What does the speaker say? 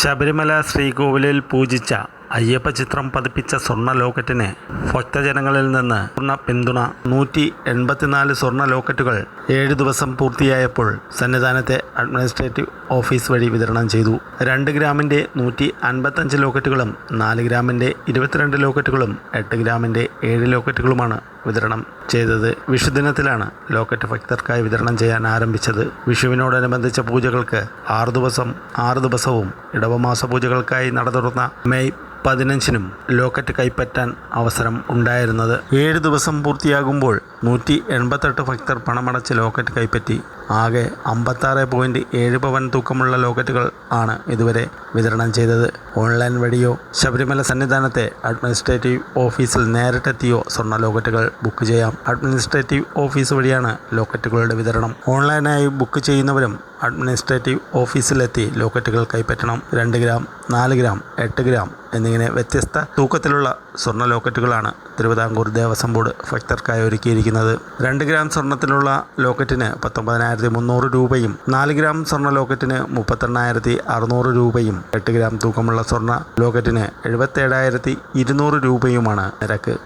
ശബരിമല ശ്രീകോവിലിൽ പൂജിച്ച അയ്യപ്പ ചിത്രം പതിപ്പിച്ച സ്വർണ്ണ ലോക്കറ്റിന് ഭക്തജനങ്ങളിൽ നിന്ന് പൂർണ്ണ പിന്തുണ. 184 സ്വർണ്ണ ലോക്കറ്റുകൾ 7 ദിവസം പൂർത്തിയായപ്പോൾ സന്നിധാനത്തെ അഡ്മിനിസ്ട്രേറ്റീവ് ഓഫീസ് വഴി വിതരണം ചെയ്തു. 2 ഗ്രാമിൻ്റെ 155 ലോക്കറ്റുകളും 4 ഗ്രാമിൻ്റെ 22 ലോക്കറ്റുകളും 8 ഗ്രാമിൻ്റെ 7 ലോക്കറ്റുകളുമാണ് വിതരണം ചെയ്തത്. വിഷുദിനത്തിലാണ് ലോക്കറ്റ് ഭക്തർക്കായി വിതരണം ചെയ്യാൻ ആരംഭിച്ചത്. വിഷുവിനോടനുബന്ധിച്ച പൂജകൾക്ക് 6 ദിവസവും ഇടവമാസ പൂജകൾക്കായി നട തുറന്ന മെയ് 15-നും ലോക്കറ്റ് കൈപ്പറ്റാൻ അവസരം ഉണ്ടായിരുന്നത്. 7 ദിവസം പൂർത്തിയാകുമ്പോൾ 188 ഭക്തർ പണമടച്ച് ലോക്കറ്റ് കൈപ്പറ്റി. ആകെ 56.7 പവൻ തൂക്കമുള്ള ലോക്കറ്റുകൾ ആണ് ഇതുവരെ വിതരണം ചെയ്തത്. ഓൺലൈൻ വഴിയോ ശബരിമല സന്നിധാനത്തെ അഡ്മിനിസ്ട്രേറ്റീവ് ഓഫീസിൽ നേരിട്ടെത്തിയോ സ്വർണ്ണ ലോക്കറ്റുകൾ ബുക്ക് ചെയ്യാം. അഡ്മിനിസ്ട്രേറ്റീവ് ഓഫീസ് വഴിയാണ് ലോക്കറ്റുകളുടെ വിതരണം. ഓൺലൈനായി ബുക്ക് ചെയ്യുന്നവരും അഡ്മിനിസ്ട്രേറ്റീവ് ഓഫീസിലെത്തി ലോക്കറ്റുകൾ കൈപ്പറ്റണം. 2 ഗ്രാം, 4 ഗ്രാം, 8 ഗ്രാം എന്നിങ്ങനെ വ്യത്യസ്ത തൂക്കത്തിലുള്ള സ്വർണ്ണ ലോക്കറ്റുകളാണ് തിരുവിതാംകൂർ ദേവസ്വം ബോർഡ് ഭക്തർക്കായി ഒരുക്കിയിരിക്കുന്നത്. 2 ഗ്രാം സ്വർണ്ണത്തിലുള്ള ലോക്കറ്റിന് 19,300 രൂപയും 4 ഗ്രാം സ്വർണ്ണ ലോക്കറ്റിന് 38,600 രൂപയും 8 ഗ്രാം തൂക്കമുള്ള സ്വർണ്ണ ലോക്കറ്റിന് 77,200 രൂപയുമാണ് നിരക്ക്.